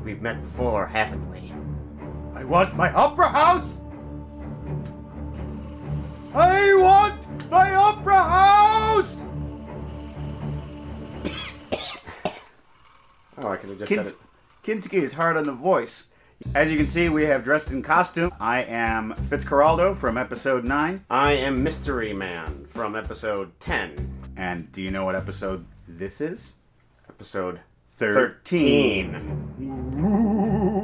We've met before, haven't we? I want my opera house! I want my opera house! Oh, I could have just said it. Kinski is hard on the voice. As you can see, we have dressed in costume. I am Fitzcarraldo from episode 9. I am Mystery Man from episode 10. And do you know what episode this is? Episode 13.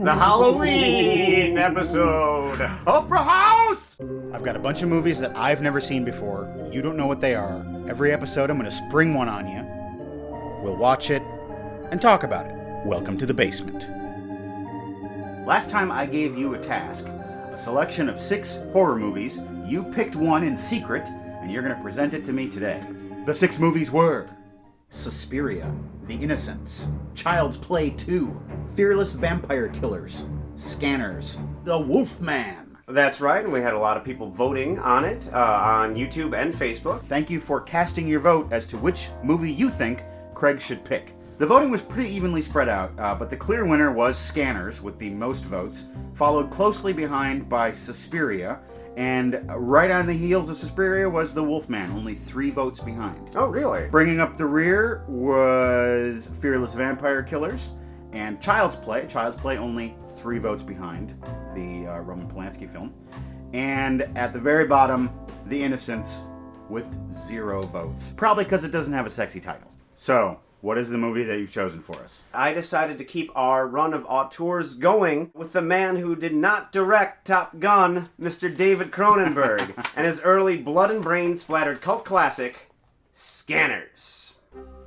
The Halloween episode. Opera House! I've got a bunch of movies that I've never seen before. You don't know what they are. Every episode, I'm going to spring one on you. We'll watch it and talk about it. Welcome to the basement. Last time I gave you a task, a selection of 6 horror movies. You picked one in secret, and you're going to present it to me today. The 6 movies were Suspiria, The Innocents, Child's Play 2, Fearless Vampire Killers, Scanners, The Wolfman. That's right, and we had a lot of people voting on it on YouTube and Facebook. Thank you for casting your vote as to which movie you think Craig should pick. The voting was pretty evenly spread out, but the clear winner was Scanners with the most votes, followed closely behind by Suspiria, and right on the heels of Suspiria was The Wolfman, only 3 votes behind. Oh, really? Bringing up the rear was Fearless Vampire Killers and Child's Play. Child's Play only 3 votes behind the Roman Polanski film. And at the very bottom, The Innocents with 0 votes. Probably because it doesn't have a sexy title. So, what is the movie that you've chosen for us? I decided to keep our run of auteurs going with the man who did not direct Top Gun, Mr. David Cronenberg, and his early blood and brain splattered cult classic, Scanners.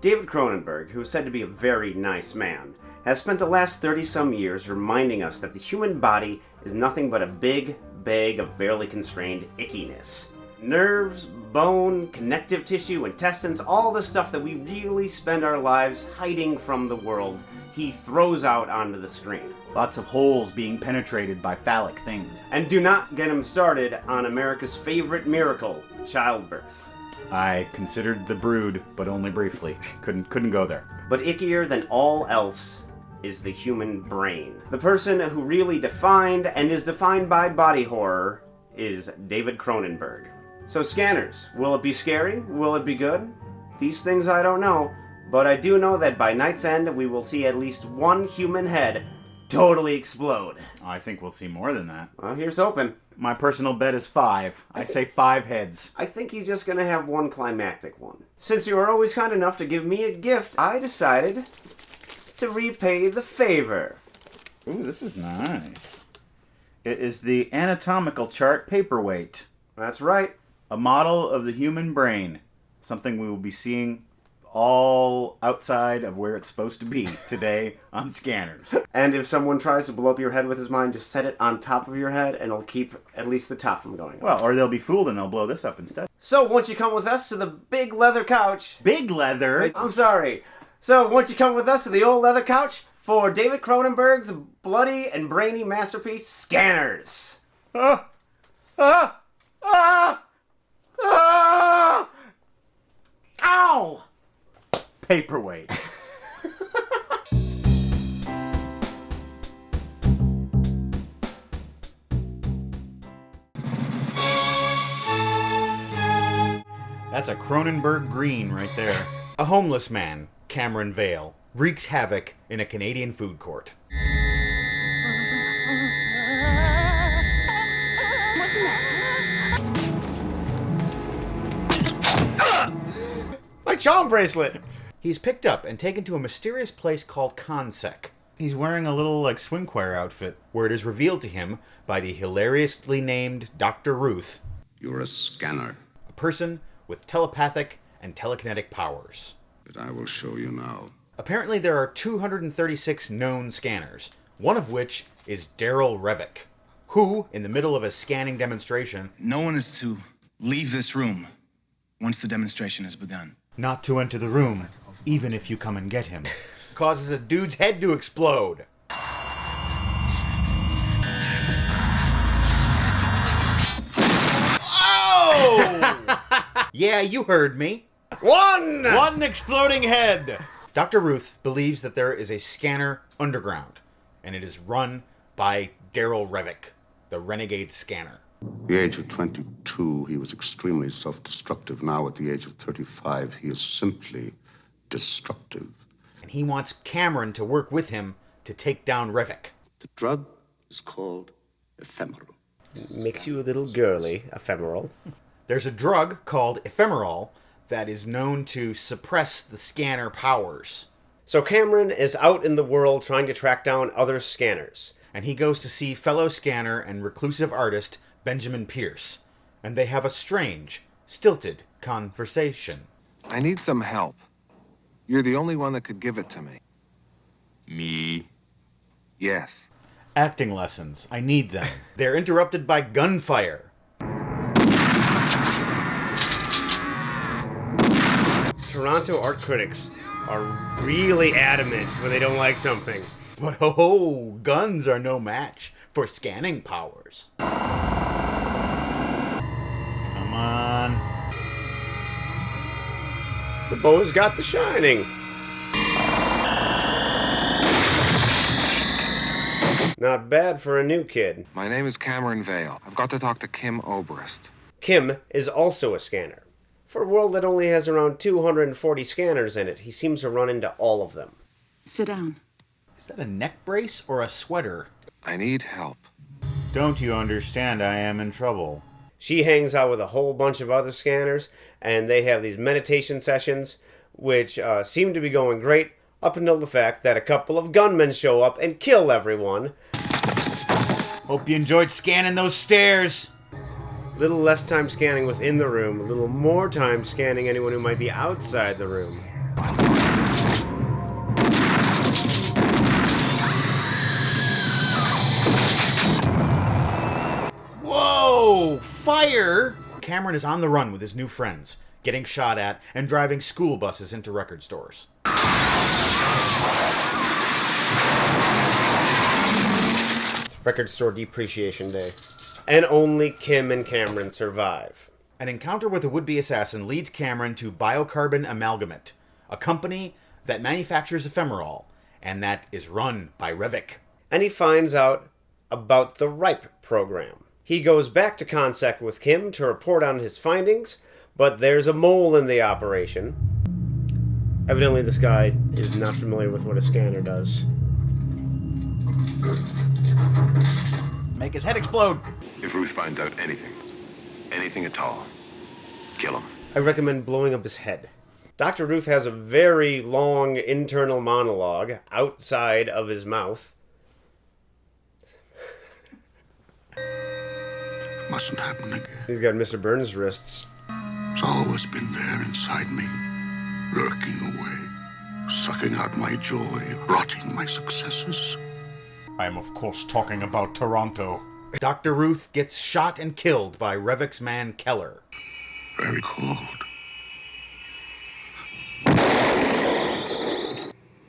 David Cronenberg, who is said to be a very nice man, has spent the last 30-some years reminding us that the human body is nothing but a big bag of barely constrained ickiness. Nerves, bone, connective tissue, intestines, all the stuff that we really spend our lives hiding from the world, he throws out onto the screen. Lots of holes being penetrated by phallic things. And do not get him started on America's favorite miracle, childbirth. I considered The Brood, but only briefly. Couldn't go there. But ickier than all else is the human brain. The person who really defined and is defined by body horror is David Cronenberg. So Scanners, will it be scary? Will it be good? These things I don't know, but I do know that by night's end we will see at least one human head totally explode. I think we'll see more than that. Well, here's hoping. My personal bet is 5. I say 5 heads. I think he's just gonna have one climactic one. Since you were always kind enough to give me a gift, I decided to repay the favor. Ooh, this is nice. It is the anatomical chart paperweight. That's right. A model of the human brain. Something we will be seeing all outside of where it's supposed to be today on Scanners. And if someone tries to blow up your head with his mind, just set it on top of your head and it'll keep at least the top from going up. Well, or they'll be fooled and they'll blow this up instead. So once you come with us to the big leather couch... Big leather? I'm sorry. So once you come with us to the old leather couch for David Cronenberg's bloody and brainy masterpiece, Scanners. Ow! Paperweight. That's a Cronenberg green right there. A homeless man, Cameron Vale, wreaks havoc in a Canadian food court. My charm bracelet! He's picked up and taken to a mysterious place called Consec. He's wearing a little, swimwear outfit, where it is revealed to him by the hilariously named Dr. Ruth. You're a scanner. A person with telepathic and telekinetic powers. But I will show you now. Apparently there are 236 known scanners, one of which is Daryl Revick, who, in the middle of a scanning demonstration... No one is to leave this room once the demonstration has begun. Not to enter the room, even if you come and get him. Causes a dude's head to explode. Oh! Yeah, you heard me. One exploding head! Dr. Ruth believes that there is a scanner underground, and it is run by Daryl Revick, the renegade scanner. At the age of 22, he was extremely self-destructive. Now, at the age of 35, he is simply destructive. And he wants Cameron to work with him to take down Revick. The drug is called ephemeral. Makes you a little girly, ephemeral. There's a drug called ephemeral that is known to suppress the scanner powers. So Cameron is out in the world trying to track down other scanners. And he goes to see fellow scanner and reclusive artist Benjamin Pierce. And they have a strange, stilted conversation. I need some help. You're the only one that could give it to me. Me? Yes. Acting lessons. I need them. They're interrupted by gunfire. Toronto art critics are really adamant when they don't like something. But oh, guns are no match for scanning powers. Come on. The bow's got the shining. Not bad for a new kid. My name is Cameron Vale. I've got to talk to Kim Obrist. Kim is also a scanner. For a world that only has around 240 scanners in it, he seems to run into all of them. Sit down. Is that a neck brace or a sweater? I need help. Don't you understand I am in trouble? She hangs out with a whole bunch of other scanners, and they have these meditation sessions, which seem to be going great, up until the fact that a couple of gunmen show up and kill everyone. Hope you enjoyed scanning those stairs. A little less time scanning within the room, a little more time scanning anyone who might be outside the room. Whoa! Fire! Cameron is on the run with his new friends, getting shot at and driving school buses into record stores. Record store depreciation day. And only Kim and Cameron survive. An encounter with a would-be assassin leads Cameron to Biocarbon Amalgamate, a company that manufactures ephemeral, and that is run by Revick. And he finds out about the RIPE program. He goes back to Consec with Kim to report on his findings, but there's a mole in the operation. Evidently this guy is not familiar with what a scanner does. Make his head explode! If Ruth finds out anything at all, kill him. I recommend blowing up his head. Dr. Ruth has a very long internal monologue outside of his mouth. Mustn't happen again. He's got Mr. Burns' wrists. It's always been there inside me, lurking away, sucking out my joy, rotting my successes. I am of course talking about Toronto. Dr. Ruth gets shot and killed by Revick's man Keller. Very cold.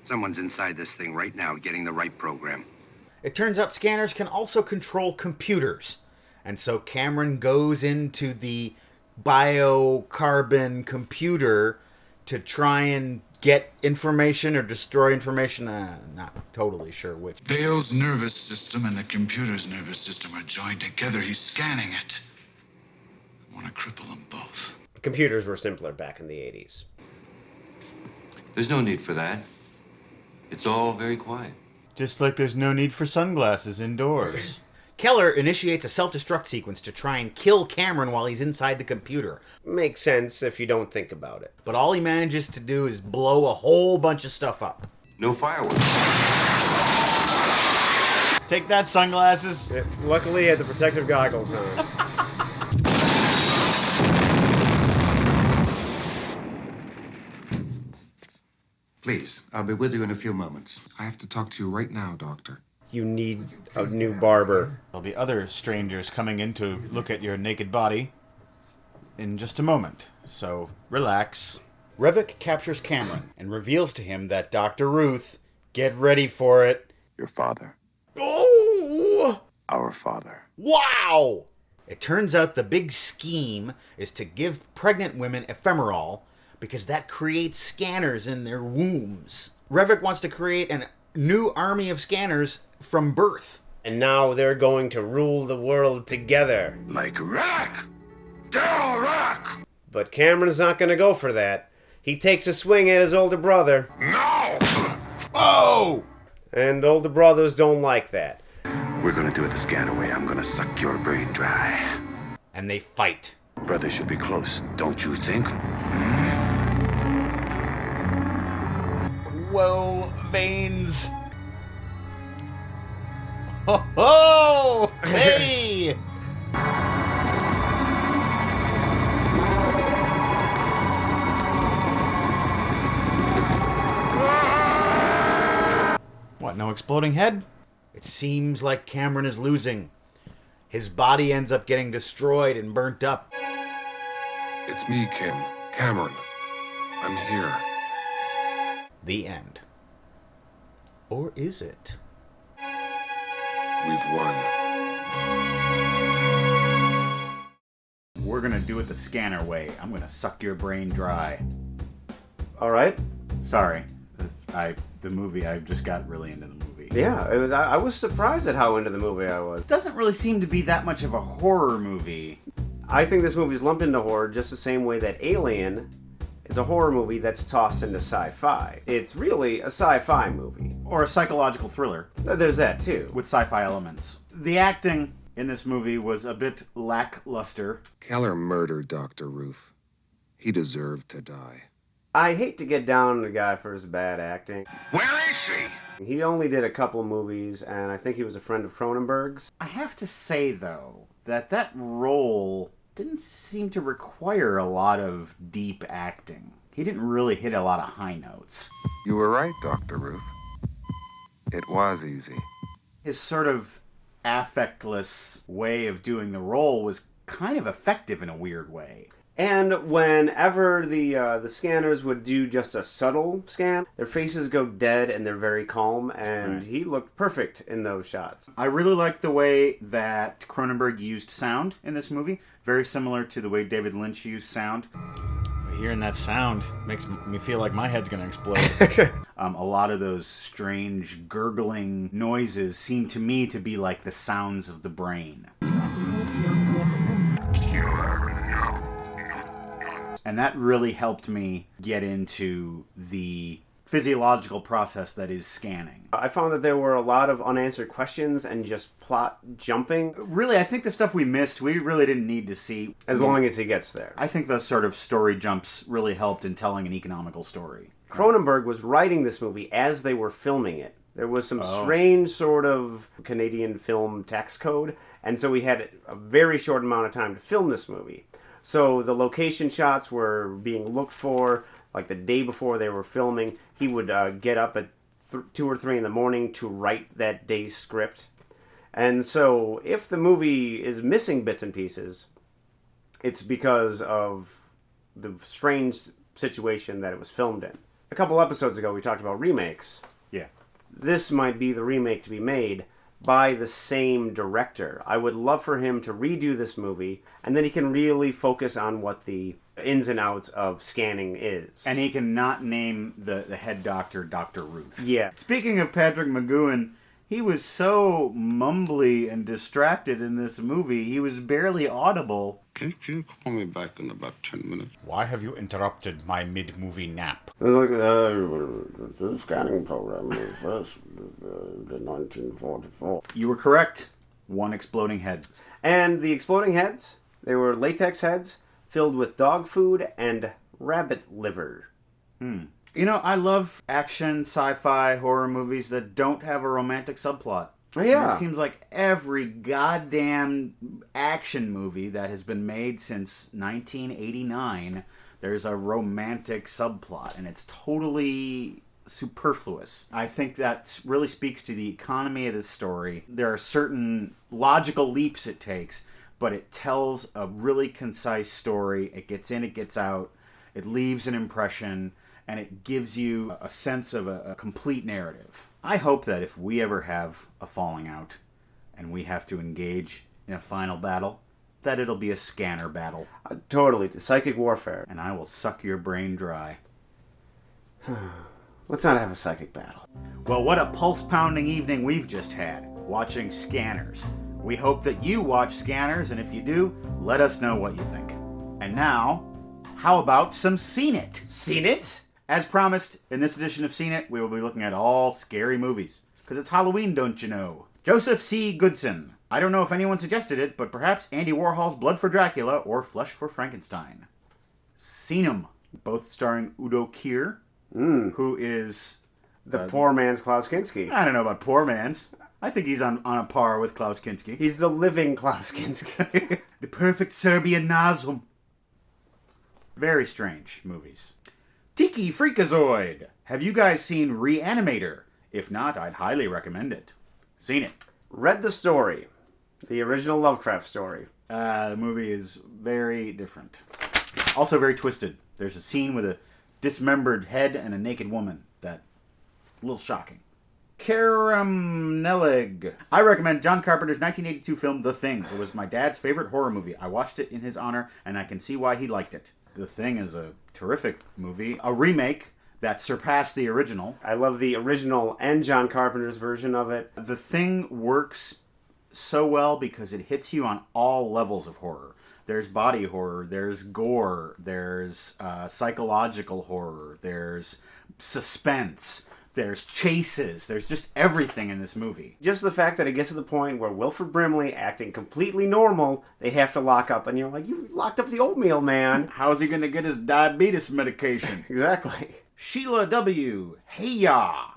Someone's inside this thing right now getting the right program. It turns out scanners can also control computers. And so Cameron goes into the biocarbon computer to try and get information or destroy information. Not totally sure which. Dale's nervous system and the computer's nervous system are joined together. He's scanning it. I want to cripple them both. Computers were simpler back in the 80s. There's no need for that. It's all very quiet. Just like there's no need for sunglasses indoors. Keller initiates a self-destruct sequence to try and kill Cameron while he's inside the computer. Makes sense if you don't think about it. But all he manages to do is blow a whole bunch of stuff up. No fireworks. Take that, sunglasses. Luckily, he had the protective goggles on. Please, I'll be with you in a few moments. I have to talk to you right now, Doctor. You need a new barber. There'll be other strangers coming in to look at your naked body in just a moment, so relax. Revick captures Cameron and reveals to him that Dr. Ruth, get ready for it. Your father. Oh! Our father. Wow! It turns out the big scheme is to give pregnant women ephemeral because that creates scanners in their wombs. Revick wants to create an new army of scanners from birth. And now they're going to rule the world together. Like rock! Daryl Rock! But Cameron's not going to go for that. He takes a swing at his older brother. No! Oh! And the older brothers don't like that. We're gonna do it the scanner way. I'm gonna suck your brain dry. And they fight. Brothers should be close, don't you think? Whoa, veins. Ho ho! Hey! What, no exploding head? It seems like Cameron is losing. His body ends up getting destroyed and burnt up. It's me, Kim. Cameron. I'm here. The end. Or is it? We've won. We're gonna do it the scanner way. I'm gonna suck your brain dry. All right. Sorry. The movie, I just got really into the movie. Yeah, it was. I was surprised at how into the movie I was. It doesn't really seem to be that much of a horror movie. I think this movie's lumped into horror just the same way that Alien is a horror movie that's tossed into sci-fi. It's really a sci-fi movie. Or a psychological thriller. There's that too. With sci-fi elements. The acting in this movie was a bit lackluster. Keller murdered Dr. Ruth. He deserved to die. I hate to get down on the guy for his bad acting. Where is she? He only did a couple movies, and I think he was a friend of Cronenberg's. I have to say, though, that role didn't seem to require a lot of deep acting. He didn't really hit a lot of high notes. You were right, Dr. Ruth. It was easy. His sort of affectless way of doing the role was kind of effective in a weird way. And whenever the scanners would do just a subtle scan, their faces go dead and they're very calm, and he looked perfect in those shots. I really liked the way that Cronenberg used sound in this movie, very similar to the way David Lynch used sound. Hearing that sound makes me feel like my head's going to explode. A lot of those strange gurgling noises seem to me to be like the sounds of the brain. And that really helped me get into the physiological process that is scanning. I found that there were a lot of unanswered questions and just plot jumping. Really, I think the stuff we missed, we really didn't need to see. As long as he gets there. I think those sort of story jumps really helped in telling an economical story. Cronenberg was writing this movie as they were filming it. There was some strange sort of Canadian film tax code, and so we had a very short amount of time to film this movie. So the location shots were being looked for, like the day before they were filming. He would get up at 2 or 3 in the morning to write that day's script. And so if the movie is missing bits and pieces, it's because of the strange situation that it was filmed in. A couple episodes ago, we talked about remakes. Yeah. This might be the remake to be made by the same director. I would love for him to redo this movie, and then he can really focus on what the ins and outs of scanning is. And he can not name the head doctor Dr. Ruth. Yeah. Speaking of Patrick McGoohan, he was so mumbly and distracted in this movie, he was barely audible. Can you call me back in about 10 minutes? Why have you interrupted my mid-movie nap? The scanning program was first in 1944. You were correct. One exploding head. And the exploding heads, they were latex heads filled with dog food and rabbit liver. You know, I love action, sci-fi, horror movies that don't have a romantic subplot. Yeah. It seems like every goddamn action movie that has been made since 1989, there's a romantic subplot, and it's totally superfluous. I think that really speaks to the economy of this story. There are certain logical leaps it takes, but it tells a really concise story. It gets in, it gets out, it leaves an impression, and it gives you a sense of a complete narrative. I hope that if we ever have a falling out and we have to engage in a final battle, that it'll be a scanner battle. Totally. Psychic warfare. And I will suck your brain dry. Let's not have a psychic battle. Well, what a pulse-pounding evening we've just had, watching Scanners. We hope that you watch Scanners, and if you do, let us know what you think. And now, how about some Scen It? Seen it? As promised, in this edition of Scen It, we will be looking at all scary movies. Because it's Halloween, don't you know? Joseph C. Goodson. I don't know if anyone suggested it, but perhaps Andy Warhol's Blood for Dracula or Flesh for Frankenstein. Seen 'em. Both starring Udo Kier, who is... The poor man's Klaus Kinski. I don't know about poor man's. I think he's on a par with Klaus Kinski. He's the living Klaus Kinski. The perfect Serbian Nazum. Very strange movies. Tiki Freakazoid. Have you guys seen Reanimator? If not, I'd highly recommend it. Seen it. Read the story. The original Lovecraft story. The movie is very different. Also very twisted. There's a scene with a dismembered head and a naked woman that a little shocking. Karamnelig. I recommend John Carpenter's 1982 film The Thing. It was my dad's favorite horror movie. I watched it in his honor, and I can see why he liked it. The Thing is a terrific movie. A remake that surpassed the original. I love the original and John Carpenter's version of it. The Thing works so well because it hits you on all levels of horror. There's body horror, there's gore, there's psychological horror, there's suspense, there's chases, there's just everything in this movie. Just the fact that it gets to the point where Wilford Brimley, acting completely normal, they have to lock up, and you're like, you locked up the oatmeal, man. How's he going to get his diabetes medication? Exactly. Sheila W. Hey ya!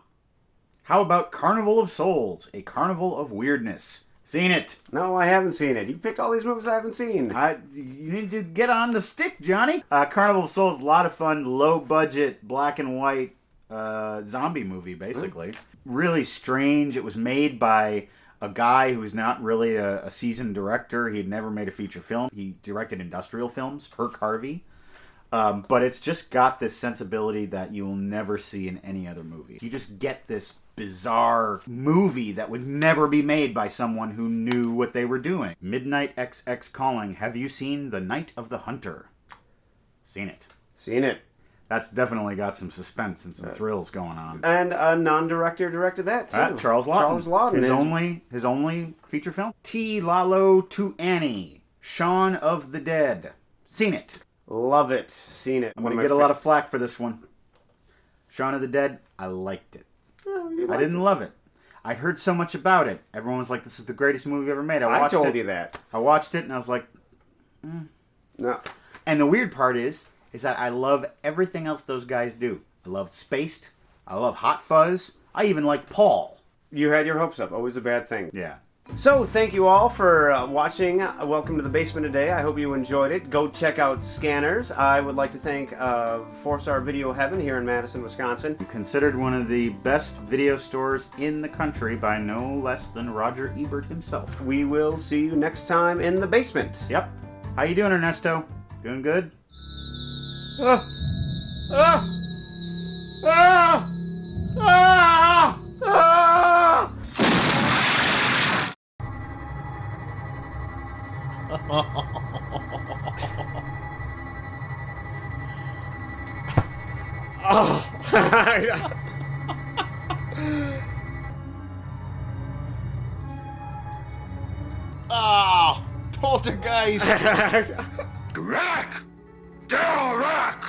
How about Carnival of Souls, a carnival of weirdness? Seen it? No, I haven't seen it. You picked all these movies I haven't seen. You need to get on the stick, Johnny. Carnival of Souls, a lot of fun, low budget, black and white zombie movie, basically. Really strange. It was made by a guy who's not really a seasoned director. He had never made a feature film. He directed industrial films, Herc Harvey. But it's just got this sensibility that you'll never see in any other movie. You just get this bizarre movie that would never be made by someone who knew what they were doing. Midnight XX Calling. Have you seen The Night of the Hunter? Seen it. Seen it. That's definitely got some suspense and some thrills going on. And a non-director directed that, too. Charles Laughton. Charles Laughton. His only feature film. T. Lalo to Annie. Shaun of the Dead. Seen it. Love it. Seen it. I'm going to get a lot of flack for this one. Shaun of the Dead, I liked it. I didn't love it. I'd heard so much about it. Everyone was like, this is the greatest movie ever made. I told you that. I watched it and I was like, No. And the weird part is that I love everything else those guys do. I loved Spaced. I love Hot Fuzz. I even like Paul. You had your hopes up. Always a bad thing. Yeah. So, thank you all for watching. Welcome to the basement today. I hope you enjoyed it. Go check out Scanners. I would like to thank 4-Star Video Heaven here in Madison, Wisconsin. Considered one of the best video stores in the country by no less than Roger Ebert himself. We will see you next time in the basement. Yep. How you doing, Ernesto? Doing good? Poltergeist! Rack! Daryl Rack!